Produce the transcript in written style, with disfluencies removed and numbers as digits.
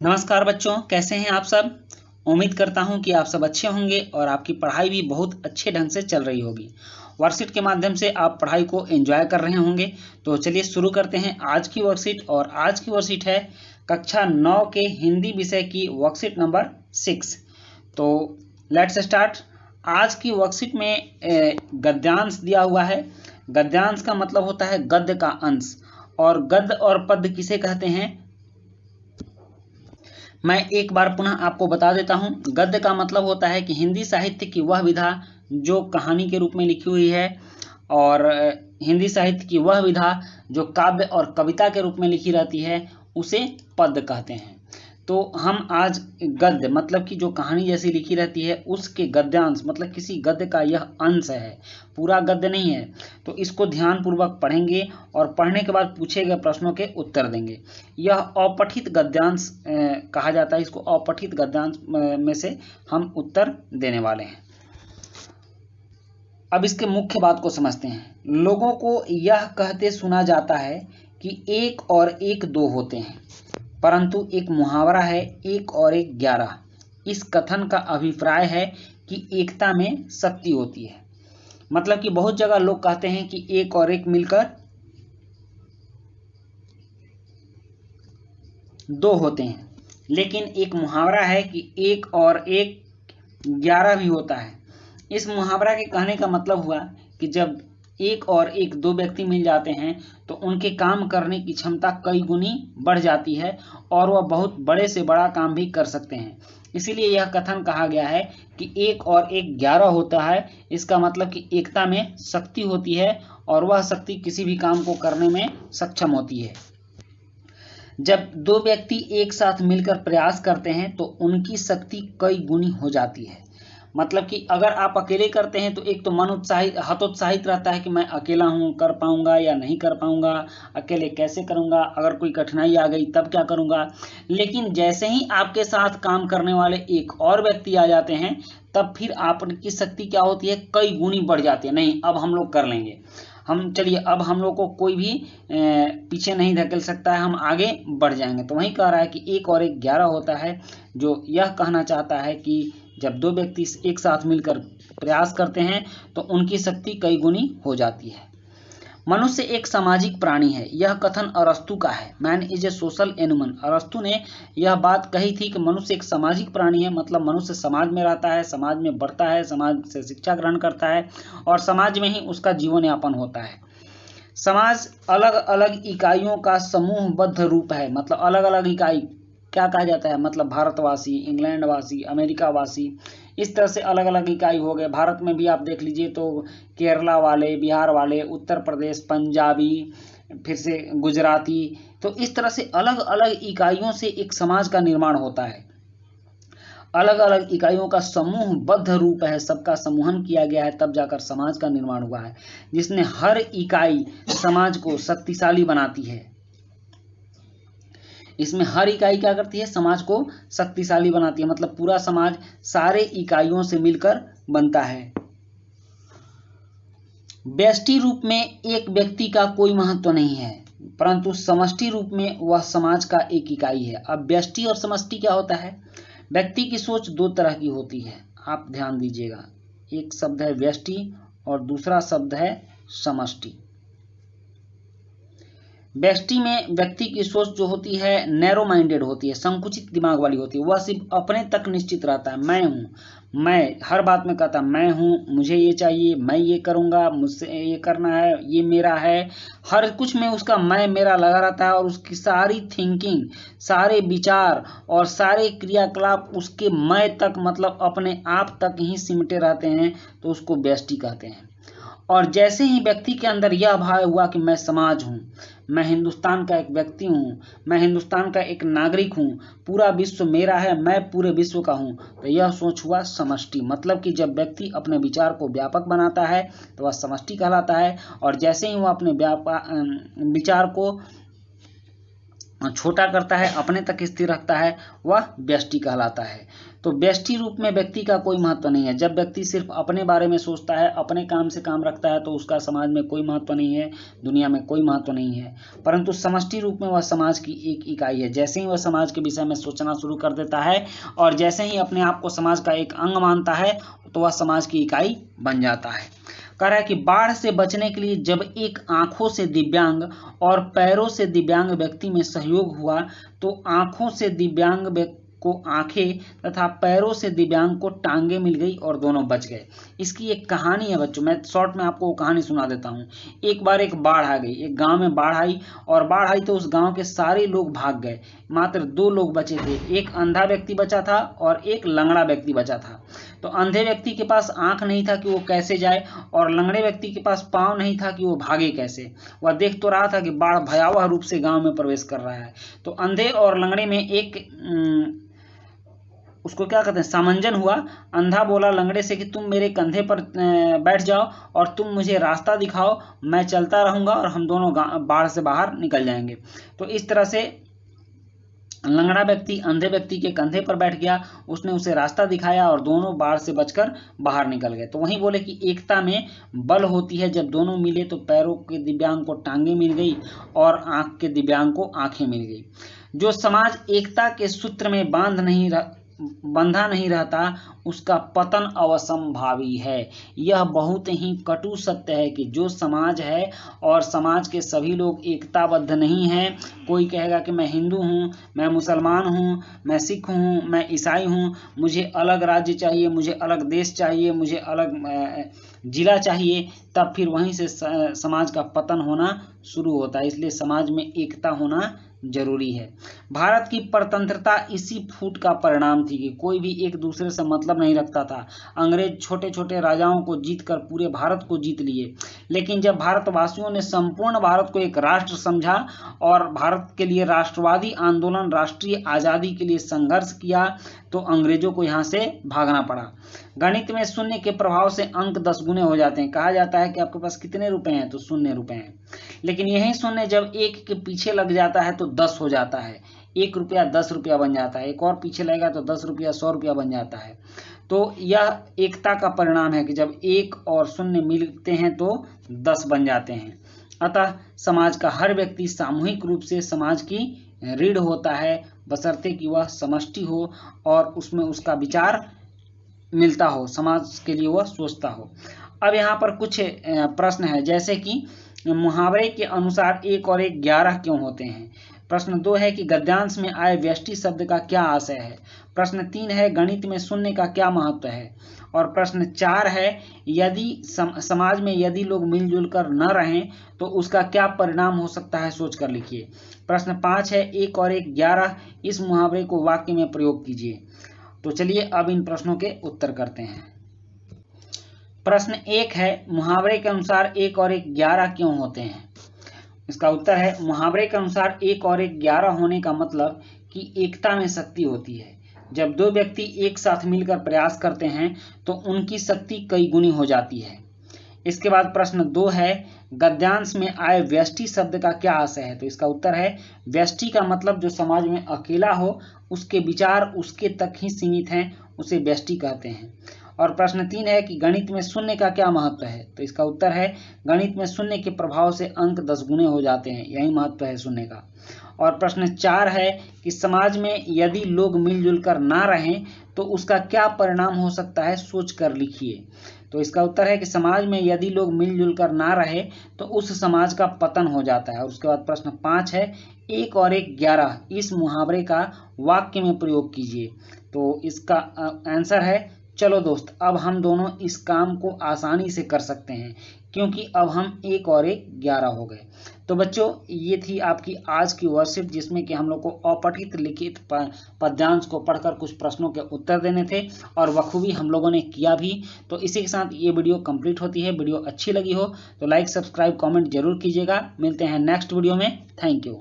नमस्कार बच्चों, कैसे हैं आप सब। उम्मीद करता हूं कि आप सब अच्छे होंगे और आपकी पढ़ाई भी बहुत अच्छे ढंग से चल रही होगी। वर्कशीट के माध्यम से आप पढ़ाई को एंजॉय कर रहे होंगे। तो चलिए शुरू करते हैं आज की वर्कशीट। और आज की वर्कशीट है कक्षा 9 के हिंदी विषय की वर्कशीट नंबर 6। तो लेट्स स्टार्ट। आज की वर्कशीट में गद्यांश दिया हुआ है। गद्यांश का मतलब होता है गद्य का अंश, और गद्य और पद्य किसे कहते हैं मैं एक बार पुनः आपको बता देता हूं। गद्य का मतलब होता है कि हिंदी साहित्य की वह विधा जो कहानी के रूप में लिखी हुई है, और हिंदी साहित्य की वह विधा जो काव्य और कविता के रूप में लिखी रहती है उसे पद्य कहते हैं। तो हम आज गद्य मतलब कि जो कहानी जैसी लिखी रहती है उसके गद्यांश मतलब किसी गद्य का यह अंश है, पूरा गद्य नहीं है। तो इसको ध्यान पूर्वक पढ़ेंगे और पढ़ने के बाद पूछे गए प्रश्नों के उत्तर देंगे। यह अपठित गद्यांश कहा जाता है। इसको अपठित गद्यांश में से हम उत्तर देने वाले हैं। अब इसके मुख्य बात को समझते हैं। लोगों को यह कहते सुना जाता है कि एक और एक दो होते हैं, परंतु एक मुहावरा है एक और एक 11। इस कथन का अभिप्राय है कि एकता में शक्ति होती है। मतलब कि बहुत जगह लोग कहते हैं कि एक और एक मिलकर दो होते हैं, लेकिन एक मुहावरा है कि एक और एक 11 भी होता है। इस मुहावरा के कहने का मतलब हुआ कि जब एक और एक दो व्यक्ति मिल जाते हैं तो उनके काम करने की क्षमता कई गुनी बढ़ जाती है और वह बहुत बड़े से बड़ा काम भी कर सकते हैं। इसीलिए यह कथन कहा गया है कि एक और एक 11 होता है। इसका मतलब कि एकता में शक्ति होती है और वह शक्ति किसी भी काम को करने में सक्षम होती है। जब दो व्यक्ति एक साथ मिलकर प्रयास करते हैं तो उनकी शक्ति कई गुनी हो जाती है। मतलब कि अगर आप अकेले करते हैं तो एक तो मन उत्साहित हतोत्साहित रहता है कि मैं अकेला हूं, कर पाऊंगा या नहीं कर पाऊंगा, अकेले कैसे करूंगा, अगर कोई कठिनाई आ गई तब क्या करूंगा। लेकिन जैसे ही आपके साथ काम करने वाले एक और व्यक्ति आ जाते हैं तब फिर आपकी शक्ति क्या होती है, कई गुनी बढ़ जाती है। नहीं, अब हम लोग कर लेंगे, हम चलिए अब हम लोग को कोई भी पीछे नहीं धकेल सकता है, हम आगे बढ़ जाएंगे। तो वही कह रहा है कि एक और एक 11 होता है, जो यह कहना चाहता है कि जब दो व्यक्ति एक साथ मिलकर प्रयास करते हैं तो उनकी शक्ति कई गुनी हो जाती है। मनुष्य एक सामाजिक प्राणी है, यह कथन अरस्तु का है। Man is a social animal. अरस्तु ने यह बात कही थी कि मनुष्य एक सामाजिक प्राणी है, मतलब मनुष्य समाज में रहता है, समाज में बढ़ता है, समाज से शिक्षा ग्रहण करता है और समाज में ही उसका जीवन यापन होता है। समाज अलग अलग इकाइयों का समूहबद्ध रूप है। मतलब अलग अलग इकाई क्या कहा जाता है, मतलब भारतवासी, इंग्लैंडवासी, अमेरिकावासी, इस तरह से अलग अलग इकाई हो गए। भारत में भी आप देख लीजिए तो केरला वाले, बिहार वाले, उत्तर प्रदेश, पंजाबी, फिर से गुजराती, तो इस तरह से अलग अलग इकाइयों से एक समाज का निर्माण होता है। अलग अलग इकाइयों का समूहबद्ध रूप है, सबका समूहन किया गया है, तब जाकर समाज का निर्माण हुआ है, जिसने हर इकाई समाज को शक्तिशाली बनाती है। इसमें हर इकाई क्या करती है, समाज को शक्तिशाली बनाती है। मतलब पूरा समाज सारे इकाइयों से मिलकर बनता है। व्यष्टि रूप में एक व्यक्ति का कोई महत्व नहीं है, परंतु समष्टि रूप में वह समाज का एक इकाई है। अब व्यष्टि और समष्टि क्या होता है, व्यक्ति की सोच दो तरह की होती है, आप ध्यान दीजिएगा। एक शब्द है व्यष्टि और दूसरा शब्द है समष्टि। व्यष्टि में व्यक्ति की सोच जो होती है नैरो माइंडेड होती है, संकुचित दिमाग वाली होती है। वह सिर्फ अपने तक निश्चित रहता है। मैं हूँ, मैं हर बात में कहता मैं हूँ, मुझे ये चाहिए, मैं ये करूँगा, मुझसे ये करना है, ये मेरा है। हर कुछ में उसका मैं मेरा लगा रहता है और उसकी सारी थिंकिंग, सारे विचार और सारे क्रियाकलाप उसके मैं तक मतलब अपने आप तक ही सिमटे रहते हैं, तो उसको व्यष्टि कहते हैं। और जैसे ही व्यक्ति के अंदर यह भाव हुआ कि मैं समाज हूँ, मैं हिंदुस्तान का एक व्यक्ति हूँ, मैं हिंदुस्तान का एक नागरिक हूँ, पूरा विश्व मेरा है, मैं पूरे विश्व का हूँ, तो यह सोच हुआ समष्टि। मतलब कि जब व्यक्ति अपने विचार को व्यापक बनाता है तो वह समष्टि कहलाता है, और जैसे ही वह अपने विचार को छोटा करता है, अपने तक स्थिर रखता है, वह व्यष्टि कहलाता है। तो व्यष्टि रूप में व्यक्ति का कोई महत्व नहीं है। जब व्यक्ति सिर्फ अपने बारे में सोचता है, अपने काम से काम रखता है, तो उसका समाज में कोई महत्व नहीं है, दुनिया में कोई महत्व नहीं है। परंतु समष्टि रूप में वह समाज की एक इकाई है। जैसे ही वह समाज के विषय में सोचना शुरू कर देता है और जैसे ही अपने आप को समाज का एक अंग मानता है, तो वह समाज की इकाई बन जाता है। कह रहा है कि बाढ़ से बचने के लिए जब एक आंखों से दिव्यांग और पैरों से दिव्यांग व्यक्ति में सहयोग हुआ, तो आंखों से दिव्यांग को आंखें तथा पैरों से दिव्यांग को टांगे मिल गई और दोनों बच गए। इसकी एक कहानी है बच्चों, मैं शॉर्ट में आपको वो कहानी सुना देता हूँ। एक बार एक बाढ़ आ गई, एक गांव में बाढ़ आई, और बाढ़ आई तो उस गांव के सारे लोग भाग गए। मात्र 2 लोग बचे थे, एक अंधा व्यक्ति बचा था और एक लंगड़ा व्यक्ति बचा था। तो अंधे व्यक्ति के पास आंख नहीं था कि वो कैसे जाए, और लंगड़े व्यक्ति के पास पाँव नहीं था कि वो भागे कैसे। वह देख तो रहा था कि बाढ़ भयावह रूप से गांव में प्रवेश कर रहा है। तो अंधे और लंगड़े में एक उसको क्या कहते हैं, सामंजन हुआ। अंधा बोला लंगड़े से कि तुम मेरे कंधे पर बैठ जाओ और तुम मुझे रास्ता दिखाओ, मैं चलता रहूंगा और हम दोनों बाढ़ से बाहर निकल जाएंगे। तो इस तरह से लंगड़ा व्यक्ति अंधे व्यक्ति के कंधे पर बैठ गया, उसने उसे रास्ता दिखाया और दोनों बाढ़ से बचकर बाहर निकल गए। तो वहीं बोले कि एकता में बल होती है, जब दोनों मिले तो पैरों के दिव्यांग को टांगे मिल गई और आंख के दिव्यांग को आंखें मिल गई। जो समाज एकता के सूत्र में बंधा नहीं रहता, उसका पतन अवश्यंभावी है। यह बहुत ही कटु सत्य है कि जो समाज है और समाज के सभी लोग एकताबद्ध नहीं हैं, कोई कहेगा कि मैं हिंदू हूँ, मैं मुसलमान हूँ, मैं सिख हूँ, मैं ईसाई हूँ, मुझे अलग राज्य चाहिए, मुझे अलग देश चाहिए, मुझे अलग जिला चाहिए, तब फिर वहीं से समाज का पतन होना शुरू होता है। इसलिए समाज में एकता होना जरूरी है। भारत की परतंत्रता इसी फूट का परिणाम थी कि कोई भी एक दूसरे से मतलब नहीं रखता था। अंग्रेज छोटे छोटे राजाओं को जीतकर पूरे भारत को जीत लिए, लेकिन जब भारतवासियों ने संपूर्ण भारत को एक राष्ट्र समझा और भारत के लिए राष्ट्रवादी आंदोलन, राष्ट्रीय आजादी के लिए संघर्ष किया, तो अंग्रेजों को यहाँ से भागना पड़ा। गणित में शून्य के प्रभाव से अंक 10 गुने हो जाते हैं। कहा जाता है कि आपके पास कितने रुपए हैं, तो 0 रुपए हैं, लेकिन यही शून्य जब 1 के पीछे लग जाता है तो 10 हो जाता है। 1 रुपया 10 रुपया बन जाता है, एक और पीछे लगेगा तो 10 रुपया 100 रुपया बन जाता है। तो यह एकता का परिणाम है कि जब 1 और 0 मिलते हैं तो 10 बन जाते हैं। अतः समाज का हर व्यक्ति सामूहिक रूप से समाज की रीढ़ होता है, बशर्ते कि वह समष्टि हो और उसमें उसका विचार मिलता हो, समाज के लिए वह सोचता हो। अब यहाँ पर कुछ प्रश्न है, जैसे कि मुहावरे के अनुसार 1 और 1 11 क्यों होते हैं। प्रश्न 2 है कि गद्यांश में आए व्यष्टि शब्द का क्या आशय है। प्रश्न 3 है गणित में शून्य का क्या महत्व है। और प्रश्न 4 है यदि समाज में यदि लोग मिलजुल कर न रहें तो उसका क्या परिणाम हो सकता है, सोच कर लिखिए। प्रश्न 5 है 1 और 1 11, इस मुहावरे को वाक्य में प्रयोग कीजिए। तो चलिए अब इन प्रश्नों के उत्तर करते हैं। प्रश्न 1 है मुहावरे के अनुसार 1 और 1 11 क्यों होते हैं। इसका उत्तर है मुहावरे के अनुसार 1 और 1 11 होने का मतलब कि एकता में शक्ति होती है। जब 2 व्यक्ति एक साथ मिलकर प्रयास करते हैं तो उनकी शक्ति कई गुनी हो जाती है। इसके बाद प्रश्न 2 है गद्यांश में आए व्यष्टि शब्द का क्या आशय है। तो इसका उत्तर है व्यष्टि का मतलब जो समाज में अकेला हो, उसके विचार उसके तक ही सीमित हैं, उसे व्यष्टि कहते हैं। और प्रश्न 3 है कि गणित में शून्य का क्या महत्व है। तो इसका उत्तर है गणित में शून्य के प्रभाव से अंक 10 गुने हो जाते हैं, यही महत्व है शून्य का। और प्रश्न 4 है कि समाज में यदि लोग मिलजुल कर ना रहें तो उसका क्या परिणाम हो सकता है, सोच कर लिखिए। तो इसका उत्तर है कि समाज में यदि लोग मिलजुल कर ना रहे तो उस समाज का पतन हो जाता है। और उसके बाद प्रश्न 5 है 1 और 1 11, इस मुहावरे का वाक्य में प्रयोग कीजिए। तो इसका आंसर है चलो दोस्त, अब हम दोनों इस काम को आसानी से कर सकते हैं क्योंकि अब हम 1 और 1 11 हो गए। तो बच्चों ये थी आपकी आज की वर्कशीट, जिसमें कि हम लोग को अपठित लिखित पद्यांश को पढ़कर कुछ प्रश्नों के उत्तर देने थे और बखूबी हम लोगों ने किया भी। तो इसी के साथ ये वीडियो कंप्लीट होती है। वीडियो अच्छी लगी हो तो लाइक, सब्सक्राइब, कमेंट जरूर कीजिएगा। मिलते हैं नेक्स्ट वीडियो में। Thank you.